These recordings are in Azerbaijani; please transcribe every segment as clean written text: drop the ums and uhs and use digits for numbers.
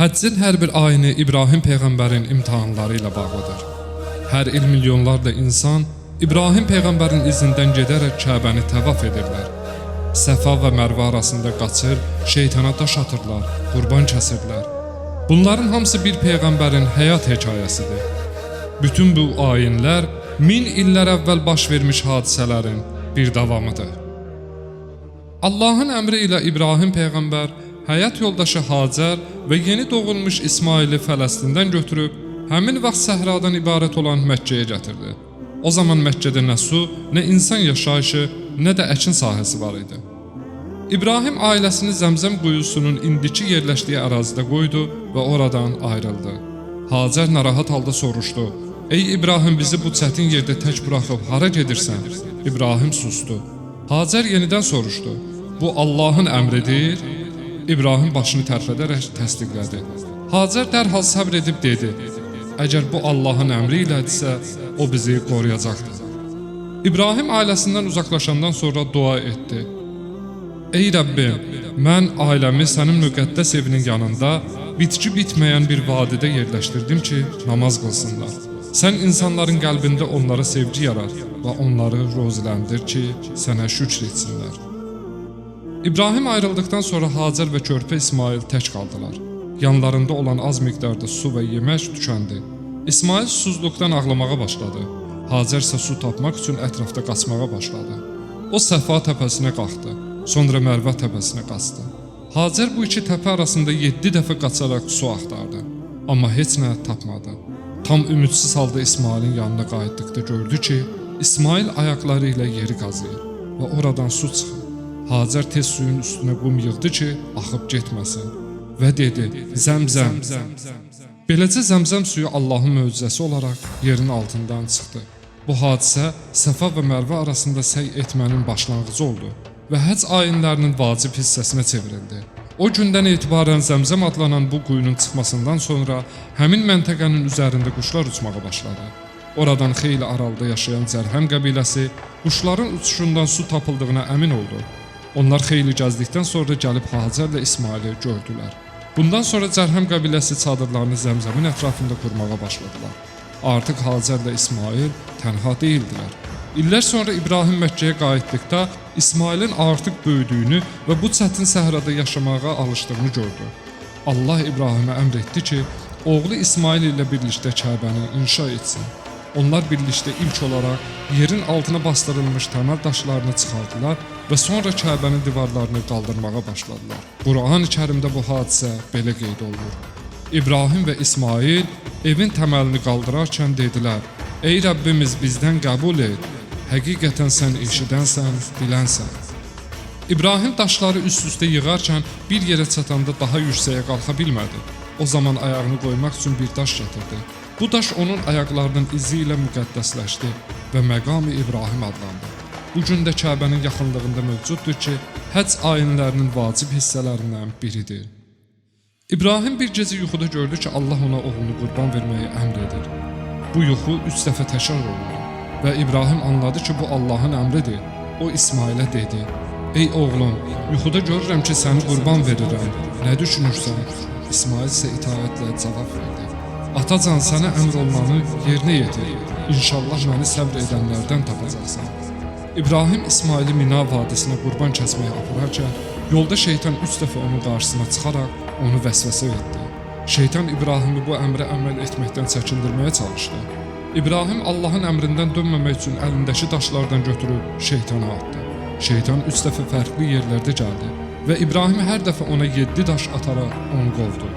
Həccin hər bir ayini İbrahim Peyğəmbərin imtahanları ilə bağlıdır. Hər il milyonlarla insan İbrahim Peyğəmbərin izindən gedərək Kəbəni təvaf edirlər. Səfa və Mərvə arasında qaçır, şeytana daş atırlar, qurban kəsirlər. Bunların hamısı bir Peyğəmbərin həyat hekayəsidir. Bütün bu ayinlər 1000 illər əvvəl baş vermiş hadisələrin bir davamıdır. Allahın əmri ilə İbrahim Peyğəmbər həyat yoldaşı Hacər və yeni doğulmuş İsmaili Fələstindən götürüb, həmin vaxt səhradan ibarət olan Məkkəyə gətirdi. O zaman Məkkədə nə su, nə insan yaşayışı, nə də əkin sahəsi var idi. İbrahim ailəsini Zəmzəm quyusunun indiki yerləşdiyi ərazidə qoydu və oradan ayrıldı. Hacər narahat halda soruşdu: "Ey İbrahim, bizi bu çətin yerdə tək buraxıb hara gedirsən?" İbrahim sustu. Hacər yenidən soruşdu: "Bu Allahın əmridir?" İbrahim başını tərpədərək təsdiqlədi. Hacər dərhal səbr edib dedi: "Əgər bu Allahın əmri ilədirsə, o bizi qoruyacaqdır." İbrahim ailəsindən uzaqlaşandan sonra dua etdi: "Ey Rəbbim, mən ailəmi sənin müqəddəs evinin yanında bitki bitməyən bir vadidə yerləşdirdim ki, namaz qılsınlar. Sən insanların qəlbində onlara sevgi yarat və onları roziləndir ki, sənə şükr etsinlər." İbrahim ayrıldıktan sonra Hacər və körpə İsmail tək qaldılar. Yanlarında olan az miqdarda su və yemək tükəndi. İsmail susuzluqdan ağlamağa başladı. Hacər isə su tapmaq üçün ətrafda qaçmağa başladı. O Səfa təpəsinə qalxdı, sonra Mərvə təpəsinə qaçdı. Hacər bu iki təpə arasında 7 dəfə qaçaraq su axtardı, amma heç nə tapmadı. Tam ümidsiz halda İsmailin yanına qayıtdıqda gördü ki, İsmail ayaqları ilə yeri qazıyır və oradan su çıxır. Hacər tez suyun üstünə qum yığdı ki, axıb getməsin və dedi: "Zəmzəm." Beləcə Zəmzəm suyu Allahın möcüzəsi olaraq yerin altından çıxdı. Bu hadisə Səfa və Mərvə arasında səy etmənin başlanğıcı oldu və həcc ayinlərinin vacib hissəsinə çevrildi. O gündən etibarən Zəmzəm adlanan bu quyunun çıxmasından sonra həmin məntəqənin üzərində quşlar uçmağa başladı. Oradan xeyli aralıda yaşayan Zərhəm qəbiləsi quşların uçuşundan su tapıldığına əmin oldu. Onlar xeyli gəzdikdən sonra gəlib Hacərlə İsmaili gördülər. Bundan sonra Zərhəm qəbiləsi çadırlarını Zəmzəmin ətrafında qurmağa başladılar. Artıq Hacərlə İsmail tənha deyildilər. İllər sonra İbrahim Məkkəyə qayıtdıqda İsmailin artıq böyüdüyünü və bu çətin səhrada yaşamağa alışdığını gördü. Allah İbrahimə əmr etdi ki, oğlu İsmail ilə birlikdə Kəbəni inşa etsin. Onlar birlikdə ilk olaraq yerin altına bastırılmış təməl daşlarını çıxardılar və sonra Kəbənin divarlarını qaldırmağa başladılar. Qur'an-ı-Kərimdə bu hadisə belə qeyd olunur: İbrahim və İsmail evin təməlini qaldırarkən dedilər: "Ey Rəbbimiz, bizdən qəbul et. Həqiqətən sən eşidənsən, bilənsən." İbrahim daşları üst-üstə yığarkən bir yerə çatanda daha yüksəyə qalxa bilmədi. O zaman ayağını qoymaq üçün bir daş gətirdi. Bu daş onun ayaqlarının izi ilə müqəddəsləşdi və məqam-ı İbrahim adlandı. Bu gün də Kəbənin yaxınlığında mövcuddur ki, həcc ayinlərinin vacib hissələrindən biridir. İbrahim bir gecə yuxuda gördü ki, Allah ona oğlunu qurban verməyi əmr edir. Bu yuxu 3 dəfə təkrar olundu və İbrahim anladı ki, bu Allahın əmridir. O İsmailə dedi: "Ey oğlum, yuxuda görürəm ki, səni qurban verirəm. Nə düşünürsən?" İsmail isə itaətlə cavab verdi: "Atacan, sənə əmr olunanı yerinə yetir. İnşallah məni səbr edənlərdən tapacaqsan." İbrahim İsmaili Mina vadisinə qurban kəsməyə apararkən, yolda şeytan 3 dəfə onun qarşısına çıxaraq onu vəsvəsə etdi. Şeytan İbrahimi bu əmrə əməl etməkdən çəkindirməyə çalışdı. İbrahim Allahın əmrindən dönməmək üçün əlindəki daşlardan götürüb şeytana atdı. Şeytan 3 dəfə fərqli yerlərdə gəldi və İbrahim hər dəfə ona 7 daş ataraq onu qovdu.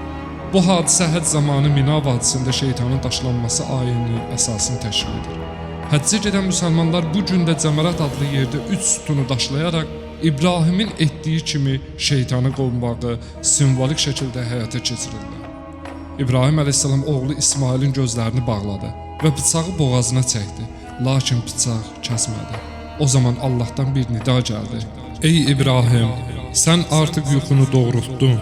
Bu hadisə həcc zamanı Mina vadisində şeytanın daşlanması ayininin əsasını təşkil edir. Həccə gedən müsəlmanlar bu gün də Cəmərat adlı yerdə 3 sütunu daşlayaraq İbrahimin etdiyi kimi şeytanı qovmağı simvolik şəkildə həyata keçirirlər. İbrahim əleyhissalam oğlu İsmailin gözlərini bağladı və bıçağı boğazına çəkdi, lakin bıçaq kəsmədi. O zaman Allahdan bir nida gəldi: "Ey İbrahim, sən artıq yuxunu doğrultdun.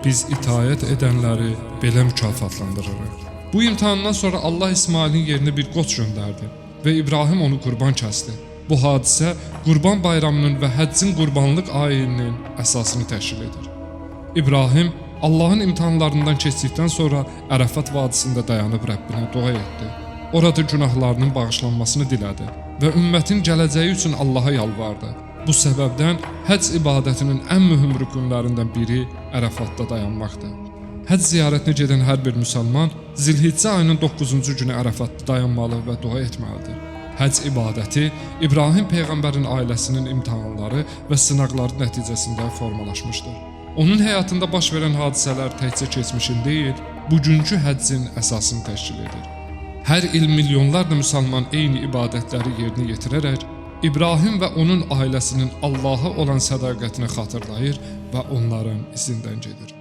Biz itaət edənləri belə mükafatlandırırıq." Bu imtahandan sonra Allah İsmailin yerinə bir qoç göndərdi və İbrahim onu qurban kəsdi. Bu hadisə Qurban Bayramının və həccin qurbanlıq ayininin əsasını təşkil edir. İbrahim Allahın imtahanlarından keçdikdən sonra Ərəfat vadisində dayanıb Rəbbinə dua etdi. Orada günahlarının bağışlanmasını dilədi və ümmətin gələcəyi üçün Allaha yalvardı. Bu səbəbdən həcc ibadətinin ən mühüm rükünlərindən biri Ərəfatda dayanmaqdır. Həcc ziyarətinə gedən hər bir müsəlman Zilhiccə ayının 9-cu günü Ərəfatda dayanmalı və dua etməlidir. Həcc ibadəti İbrahim peyğəmbərin ailəsinin imtahanları və sınaqları nəticəsində formalaşmışdır. Onun həyatında baş verən hadisələr təkcə keçmişin deyil, bugünkü həccin əsasını təşkil edir. Hər il milyonlarla müsəlman eyni ibadətləri yerinə yetirərək İbrahim və onun ailəsinin Allaha olan sədaqətini xatırlayır və onların izindən gedir.